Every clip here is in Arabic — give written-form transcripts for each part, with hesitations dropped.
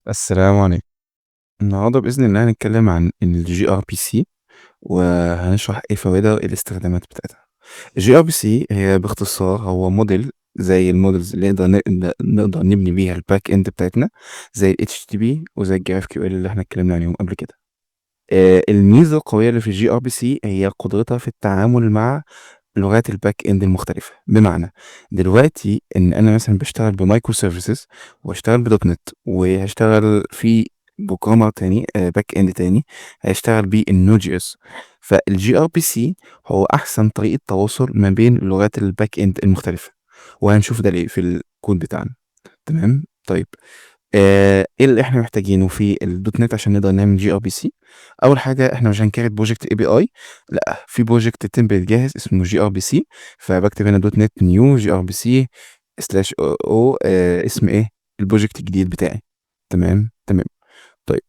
السلام عليكم. النهارده بإذن الله هنتكلم عن الGRPC وهنشرح إيه فوائدها وإيه الاستخدامات بتاعتها. الGRPC هي باختصار هو موديل زي المودلز اللي نقدر نبني بيها الباك اند بتاعتنا زي ال HTTP وزي ال GraphQL اللي احنا اتكلمنا عليهم قبل كده. الميزة القوية اللي في الGRPC هي قدرتها في التعامل مع لغات الباك اند المختلفة. بمعنى دلوقتي ان انا مثلا بشتغل بمايكرو سيرفيسز واشتغل بدوت نت وهشتغل في بروجرامر تاني باك اند تاني هيشتغل بيه النود جي اس. فالجي ار بي سي هو احسن طريقة تواصل ما بين لغات الباك اند المختلفة، وهنشوف ده ليه في الكود بتاعنا. تمام. طيب، إيه اللي إحنا محتاجينه في الدوت نت عشان نقدر نعمل GRPC؟ أول حاجة إحنا مش هنكريت project API، لأ، في project template جاهز اسمه GRPC، فباكتب هنا دوت نت new GRPC slash o اسم إيه؟ الproject الجديد بتاعي. تمام. طيب،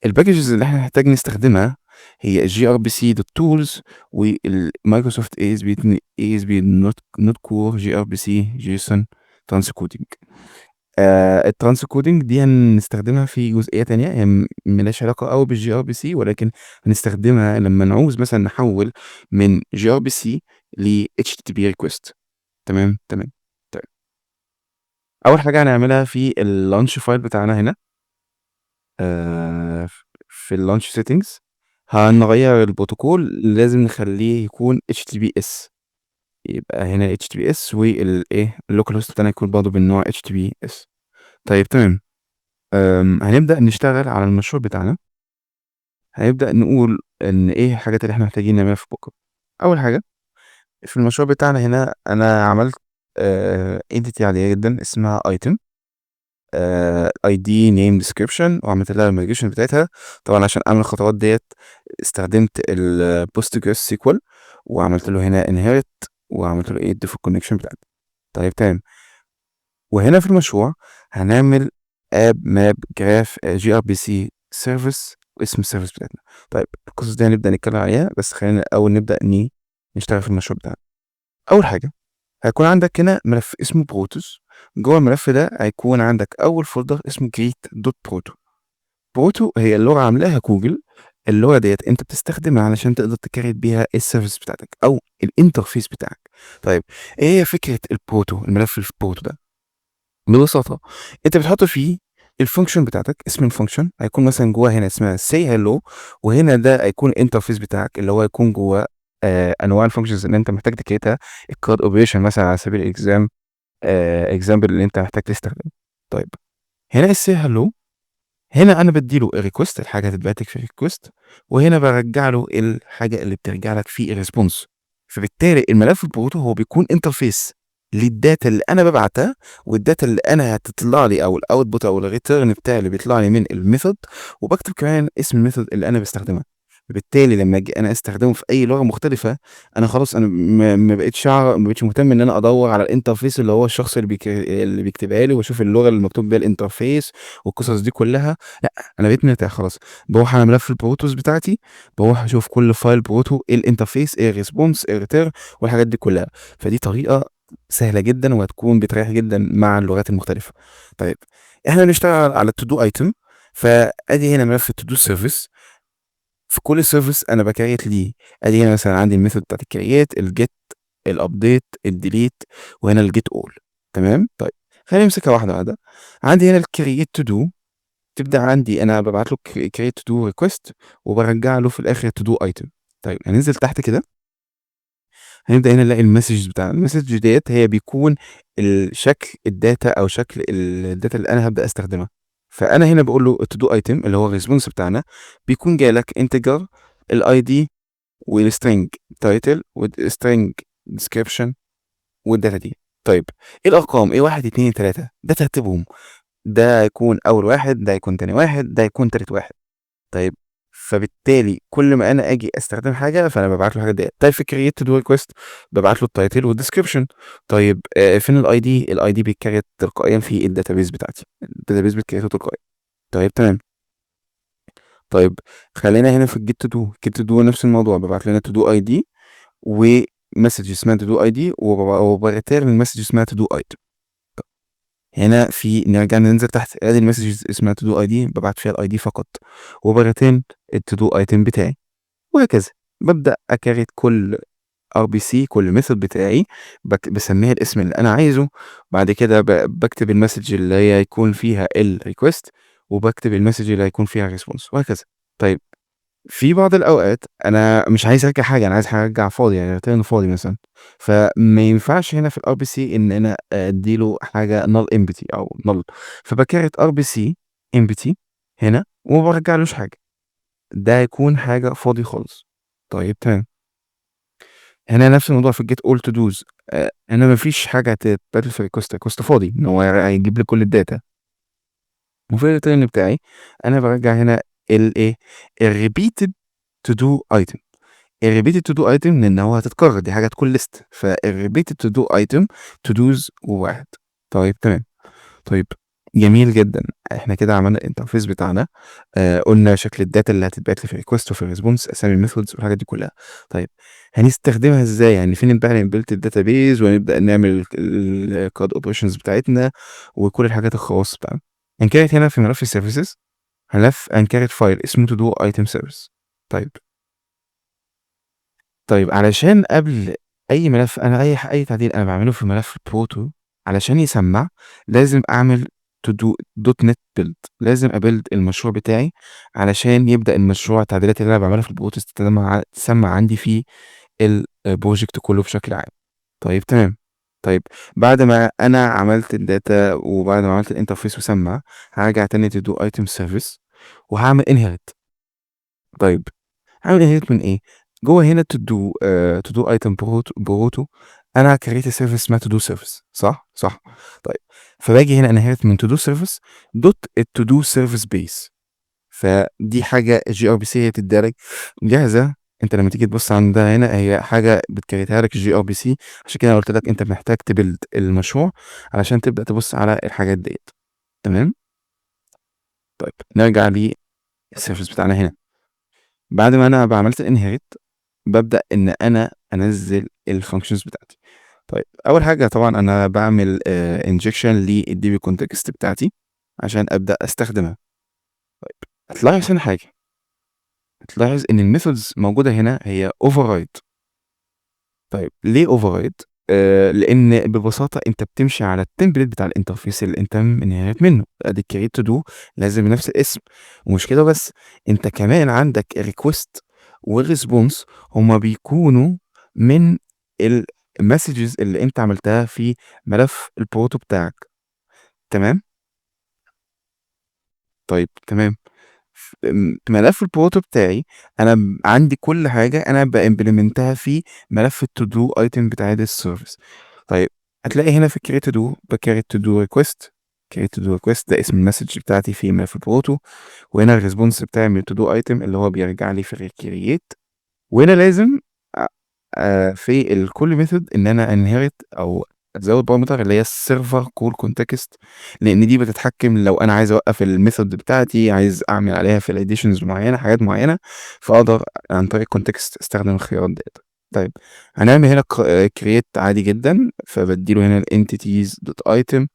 الpackages اللي إحنا هنحتاج نستخدمها هي grpc.tools والمايكروسوفت ASP نوت كور GRPC JSON transcoding. الترانس كودنج دي هنستخدمها في جزئية تانية، هي ملهاش علاقة أوي بالجي ار بي سي، ولكن هنستخدمها لما نعوز مثلا نحول من جي ار بي سي ل HTTP ريكوست. تمام. طيب، أول حاجة هنعملها في اللانش فايل بتاعنا هنا، في اللانش سيتنجز هنغير البروتوكول، لازم نخليه يكون HTTPS. يبقى هنا HTTPS والايه اللوكال هوست بتاعنا يكون برضه بالنوع HTTPS. طيب تمام. هنبدأ نشتغل على المشروع بتاعنا. هنبدأ نقول إن إيه الحاجات اللي إحنا محتاجين نعملها في بكرة. أول حاجة في المشروع بتاعنا هنا أنا عملت entity عادية جدا اسمها item ID name description، وعملت لها المigration بتاعتها. طبعا عشان أعمل الخطوات ديت استخدمت ال PostgreSQL وعملت له هنا inherit وعملت له ايه default connection بتاعتي. طيب تمام. وهنا في المشروع هنعمل اب ماب جراف جي ار بي سي سيرفيس واسم السيرفيس بتاعتنا. طيب القصص دي هنبدأ نتكلم عليها، بس خلينا الأول نبدأ نشتغل في المشروع بتاعنا. أول حاجة هيكون عندك هنا ملف اسمه بروتوس. جوه الملف ده هيكون عندك أول فولدر اسمه greet.proto. بروتو هي اللغة عاملاها جوجل. اللغة ديت انت بتستخدمها علشان تقدر تكريت بيها السيرفيس بتاعتك او الانترفيس بتاعك. طيب، ايه هي فكرة البروتو، الملف البروتو ده؟ ببساطة انت بتحط فيه الفانكشن بتاعتك، اسم الفانكشن هيكون مثلا جوه هنا اسمها say hello، وهنا ده هيكون الانترفيس بتاعك اللي هو هيكون جوه انواع الفانكشنز اللي انت محتاج تكريتها. الكارد اوبريشن مثلا على سبيل الاكزام اكزامبل اللي انت محتاج تستخدمه. طيب، هنا السي هلو، هنا انا بديله الريكوست، الحاجه هتتبعت لك في الريكوست، وهنا برجع له الحاجه اللي بترجع لك في الريسبونس. فبالتالي الملف البروتو هو بيكون انترفيس للداتا اللي انا ببعتها، والداتا اللي انا هتطلع لي او الاوتبوت او الريتيرن بتاعي اللي بيطلع لي من الميثود، وبكتب كمان اسم الميثود اللي انا بستخدمها. فبالتالي لما اجي انا استخدمه في اي لغه مختلفه، انا خلاص انا ما بقتش مهتم ان انا ادور على الانترفيس اللي هو الشخص اللي بيكتبها لي واشوف اللغه اللي مكتوب بيها الانترفيس والقصص دي كلها. لا، انا بقيت مرتاح خلاص. بروح على ملف البروتوس بتاعتي، بروح اشوف كل فايل بروتو ايه الانترفيس ايه الريسبونس ايه الريتيرن والحاجات دي كلها. فدي طريقه سهله جدا وهتكون بتريح جدا مع اللغات المختلفه. طيب، احنا بنشتغل على التو دو ايتم. فادي هنا ملف التو دو سيرفيس. في كل سيرفيس انا بكريت ليه، ادي هنا مثلا عندي الميثود بتاعت الكرييت الجيت الابديت الديليت، وهنا الجيت اول. تمام. طيب، خلينا نمسكها واحده واحده. عندي هنا الكرييت تو دو، تبدأ عندي أنا بابعت له create to do request وبارجّع له في الآخر to do item. طيب هننزل تحت كده، هنبدأ هنا نلاقي الmessage بتاعنا. الmessage ديّة هي بيكون شكل الdata أو شكل الdata اللي أنا هابدأ أستخدمها. فأنا هنا باقول له to do item اللي هو الresponse بتاعنا، بيكون جاي لك integer الID والstring title والstring description والdata دي. طيب، إيه الأرقام؟ إيه 1، 2، 3 ده ترتيبهم. ده هيكون أول واحد، ده هيكون تاني واحد، ده هيكون تالت واحد. طيب، فبالتالي كل ما أنا آجي أستخدم حاجة فأنا بابعت له الحاجات ديّة. طيب في create to do request بابعت له الtitle والdescription. طيب فين الID؟ الID بيتكريت تلقائيًا في الdatabase بتاعتي، الdatabase بتكريته تلقائي. طيب تمام. طيب خلّينا هنا في الget to do. get to do نفس الموضوع، بابعت له هنا to do ID وmessage اسمها to do ID وبreturn message اسمها to do item. هنا في نرجع ننزل تحت ادي المسجز اسمها to do id، ببعت فيها الاي دي فقط وبرتين التو دو ايتم بتاعي، وهكذا ببدأ اكريت كل ار بي سي، كل ميثود بتاعي بسميها الاسم اللي انا عايزه. بعد كده بكتب المسج اللي هي يكون فيها الريكوست، وبكتب المسج اللي هيكون فيها الريسبونس، وهكذا. طيب في بعض الاوقات انا مش عايز ارجع حاجه، انا عايز حاجه ارجع فاضي، يعني ريتيرن فاضي مثلا، فما ينفعش هنا في الار بي سي ان انا اديله حاجه null empty او null، فبكرت ار بي سي empty هنا وما برجعلوش حاجه، ده هيكون حاجه فاضي خالص. طيب تمام. هنا نفس الموضوع في الجيت اول تو دوز، هنا مفيش حاجه هتتبدل في الريكوست فاضي ان هو هيجيب لي كل الداتا. وفي الريتيرن بتاعي انا برجع هنا الايه، الريبيتد تو دو ايتم. الريبيتد تو دو ايتم لان هو هتتكرر، دي حاجه هتكون ليست، فالريبيتد تو دو ايتم تو دوز وواحد. طيب تمام. طيب جميل جدا. احنا كده عملنا الانترفيس بتاعنا، قلنا شكل الداتا اللي هتتبعت لي في الريكوست وفي الريسبونس، اسامي الميثودز والحاجات دي كلها. طيب هنستخدمها ازاي؟ يعني فين بقى نبيلت الداتابيز ونبدا نعمل الكاد اوبريشنز بتاعتنا وكل الحاجات الخواص بتاعنا. هنكريت هنا في ملف السيرفيسز ملف هنكريت فايل اسمه to do item service. طيب طيب علشان قبل اي ملف، انا اي تعديل انا بعمله في ملف بروتو علشان يسمع لازم اعمل to do دوت نت بيلد، لازم ابيلد المشروع بتاعي علشان يبدا المشروع، التعديلات اللي انا بعملها في البروتو تسمع عندي في البروجكت كله بشكل عام. طيب تمام. طيب بعد ما انا عملت الداتا وبعد ما عملت الانترفيس وسمع، هرجع تاني to do item service وهعمل inherit. طيب هعمل inherit من ايه؟ جوه هنا to do item بروتو انا كريت سيرفيس اسمها to do service، صح. طيب فباجي هنا inherit من to do service دوت to do service base، فدي حاجه الجي ار بي سي هي بتديلك جاهزه. انت لما تيجي تبص عندها هنا هي حاجه بتكريتها لك الجي ار بي سي، عشان كده أنا قلت لك انت محتاج تبلد المشروع علشان تبدا تبص على الحاجات ديت. تمام. طيب نرجع للسيرفيس بتاعنا هنا. بعد ما انا عملت الانهيرت ببدأ إن أنا أنزّل الfunctions بتاعتي. طيب أول حاجة طبعًا أنا باعمل injection للDB context بتاعتي عشان أبدأ أستخدمها. طيب هتلاحظ هنا حاجة، هتلاحظ إن الmethods موجودة هنا هي override. طيب ليه override؟ لإن ببساطة أنت بتمشي على الtemplate بتاع الinterface اللي أنت منهِّت منه، أدي create to do لازم بنفس الاسم، ومش كده بس، أنت كمان عندك الrequest والresponse هُم بيكونوا من الmessages اللي أنت عملتها في ملف الproto بتاعك. تمام؟ طيب تمام. ملف الproto بتاعي أنا عندي كل حاجة أنا بimplementها في ملف الto do item بتاع الservice. طيب هتلاقي هنا في create to do بcreate to do request، create to do request ده اسم المسج بتاعتي في ملف الproto، وهنا الresponse بتاعي من to do item اللي هو بيرجع لي في الcreate، وهنا لازم في كل method إن أنا inherit أو أزود parameter اللي هي الserver call context، لأن دي بتتحكم لو أنا عايز أوقف الميثود بتاعتي، عايز أعمل عليها في الadditions معينة حاجات معينة، فأقدر عن طريق context أستخدم الخيارات ديت. طيب هنعمل هنا create عادي جدا، فبديله هنا entities dot item،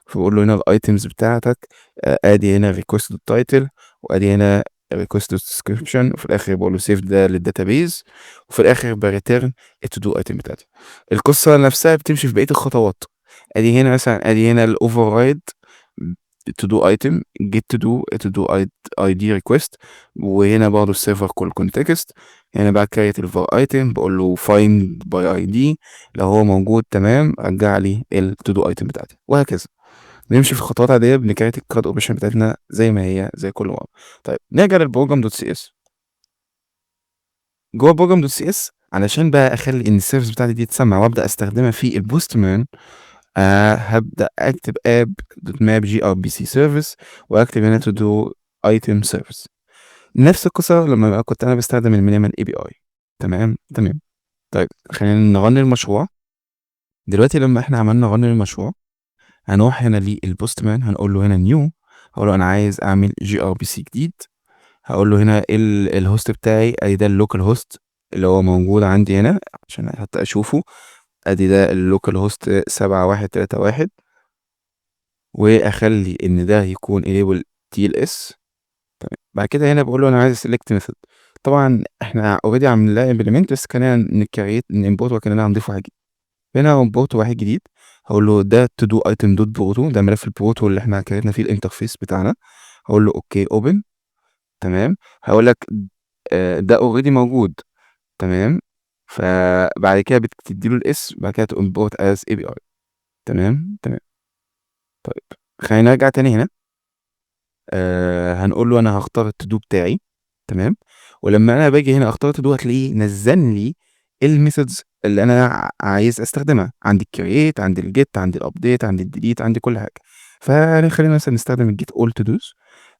فبقول له هنا الايتمز بتاعتك، ادي هنا request dot title وادي هنا request dot description، وفي الاخر بقول له save ده للداتابيز، وفي الاخر بريتيرن التو دو ايتم بتاعتي. القصه نفسها بتمشي في بقيه الخطوات. ادي هنا مثلا ادي هنا الاوفر to do item get to do id request، وهنا برضه السيرفر كول context. هنا بقى create الفار item بقول له find by id، لو هو موجود تمام رجع لي ال to do item بتاعتي، وهكذا نمشي في الخطوات عادية بنكريت الكارد اوبريشن بتاعتنا زي ما هي زي كل مرة. طيب نرجع للبروجرام دوت سي اس. جوه البروجرام دوت سي اس علشان بقى اخلي ان السيرفيس بتاعتي دي تسمع وابدا استخدمها في البوست مان، هبدا اكتب اب دوت ماب جي ار بي سي سيرفيس، واكتب هنا تو دو ايتم سيرفيس. نفس القصه لما كنت انا بستخدم المينيمال اي بي اي. تمام. طيب خلينا نغني المشروع. دلوقتي لما احنا عملنا غني المشروع هنروح هنا للبوست مان، هنقول له هنا نيو، هقول له انا عايز اعمل جي ار بي سي جديد، هقول له هنا الهوست بتاعي ادي ده اللوكال هوست اللي هو موجود عندي هنا عشان حتى اشوفه، ادي ده اللوكال هوست 7131. واخلي ان ده يكون enable TLS. تمام. بعد كده هنا بقول له انا عايز select method. طبعا احنا اوريدي عاملين لها implement، بس خلينا نكريت نimport وكاننا هنضيف واحد جديد. هنا import واحد جديد، هقول له ده to do item dot proto، ده ملف البروتو اللي احنا كريتنا فيه الانترفيس بتاعنا. هقول له اوكي open. تمام. هقول لك ده اوريدي موجود. تمام. فبعد كده بتدي له الاسم، بعد كده import as API. تمام تمام. طيب خلينا نرجع تاني هنا. هنقول له انا هختار التودو بتاعي. تمام. ولما انا باجي هنا اختار التودو هتلاقيه نزل لي الميثودز اللي انا عايز استخدمها. عندي الكرييت، عندي الجيت، عندي الابديت، عندي الديليت، عندي كل حاجه. فخلينا مثلا نستخدم الجيت اول تو دوز.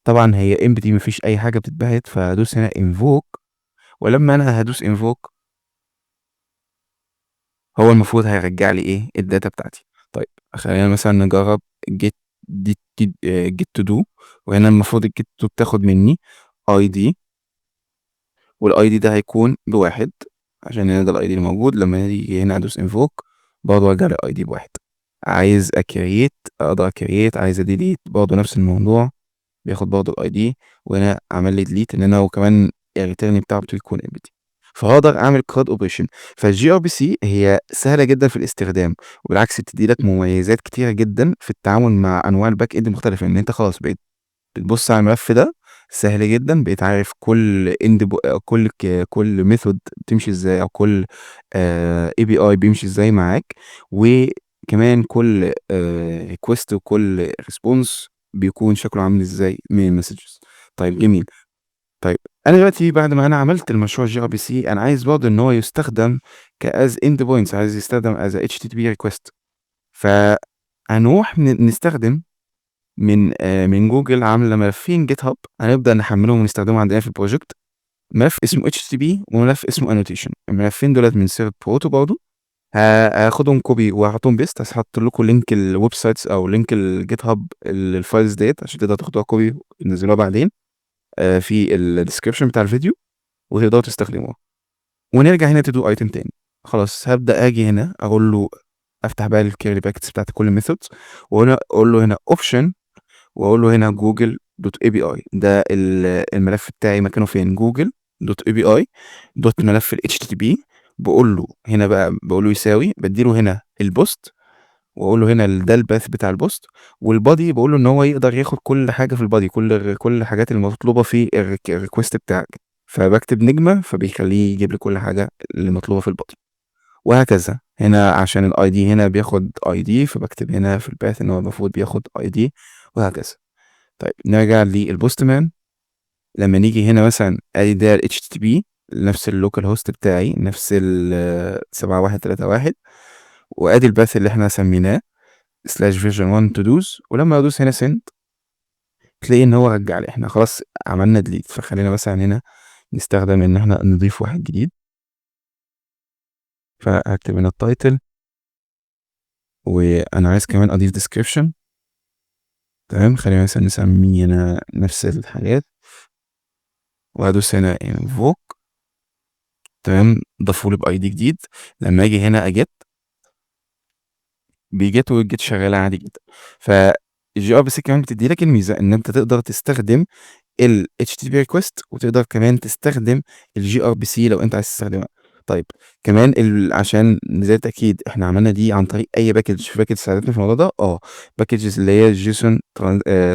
طبعا هي امبتي، مفيش اي حاجه بتتبعت، فهدوس هنا انفوك. ولما انا هدوس انفوك هو المفروض هيرجع لي ايه الداتا بتاعتي. طيب خلينا مثلا نجرب جيت جيت تو دو. وهنا المفروض الجيت تو بتاخد مني اي دي، والاي دي ده هيكون بواحد، عشان هنا ده الاي دي الموجود. لما يجي هنا ادوس انفوك برضه ارجع الاي دي بواحد. عايز اكريت اقدر اكريت، عايز اديليت برضه نفس الموضوع، بياخد برضه الاي دي. وهنا عمل لي ديليت ان انا، وكمان الريتيرن بتاعه يكون امبتي. فهقدر اعمل كراد اوبريشن. فالجي ار بي سي هي سهله جدا في الاستخدام، وبالعكس بتدي لك مميزات كتيره جدا في التعامل مع انواع الباك اند المختلفه. ان انت خلاص بقيت بتبص على الملف ده سهل جدا، بقيت عارف كل كل ميثود بتمشي ازاي، او كل اي بي اي بيمشي ازاي معاك. وكمان كل ريكوست وكل ريسبونس بيكون شكله عامل ازاي من المسجز. طيب جميل. طيب انا دلوقتي بعد ما انا عملت المشروع جي ار بي سي، انا عايز برضه ان هو يستخدم كاز اند بوينتس، عايز يستخدم از اتش تي بي ريكوست. فهنروح نستخدم من جوجل عامله ملفين جيت هاب، هنبدا نحملهم ونستخدمهم عندنا في البروجكت. ملف اسمه اتش تي بي وملف اسمه انوتيشن. الملفين دولت من سيرت بروتو برضه. هاخدهم كوبي وهحطهم بيست. هحط لكم لينك الويب سايتس او لينك الجيت هاب الفايلز ديت عشان تقدروا تاخدوها كوبي وتنزلوها بعدين في الديسكربشن بتاع الفيديو، وتقدروا تستخدموها. ونرجع هنا تدو ايتم تاني. خلاص هبدا اجي هنا اقول له افتح بقى الكيرلي باكتس بتاعت كل ميثودز، وهنا اقول له هنا اوبشن، واقول له هنا جوجل دوت اي بي اي. ده الملف بتاعي مكانه فين؟ جوجل دوت اي بي اي دوت ملف ال HTTP. بقول له هنا بقى، بقول له يساوي، بديله هنا البوست، واقول له هنا ده الباث بتاع البوست. والبادي بقول له ان هو يقدر ياخد كل حاجه في البادي، كل الحاجات المطلوبه في الريكوست بتاعك. فبكتب نجمه فبيخليه يجيب لي كل حاجه اللي مطلوبه في البادي. وهكذا هنا عشان الاي دي هنا بياخد اي دي، فبكتب هنا في الباث ان هو المفروض بياخد اي دي، وهكذا. طيب نرجع للبوست مان. لما نيجي هنا مثلا ادي ده ال HTTP، نفس اللوكال هوست بتاعي، نفس ال 7131، وادي الباث اللي احنا سميناه /version1 to do's. ولما ادوس هنا send تلاقي ان هو رجع لي احنا خلاص عملنا ديليت. فخلينا مثلا هنا نستخدم ان احنا نضيف واحد جديد. فهكتب هنا التايتل، وانا عايز كمان اضيف description. تمام. خلينا مثلا نسميه هنا نفس الحاجات، وهدوس هنا invoke. تمام. ضافولي باي دي جديد. لما اجي هنا اجيت، بيجيت والجيت شغاله عادي جدا. فالجي ار بي سي كمان بتدي لك الميزه ان انت تقدر تستخدم ال HTTP request، وتقدر كمان تستخدم الجي ار بي سي لو انت عايز تستخدمها. طيب كمان عشان زي التأكيد احنا عملنا دي عن طريق اي باكج. في باكج ساعدتني في الموضوع ده، باكجز اللي هي جيسون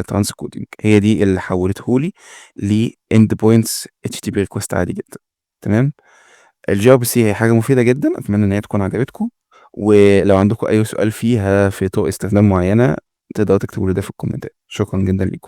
ترانسكودنج، هي دي اللي حولته لي ل اند بوينتس HTTP request عادي جدا. تمام. الجي ار بي سي هي حاجه مفيده جدا، اتمنى ان هي تكون عجبتكم. ولو عندكم اي سؤال فيها في طرق استخدام معينه تقدروا تكتبوا لي ده في الكومنتات. شكرا جدا لكم.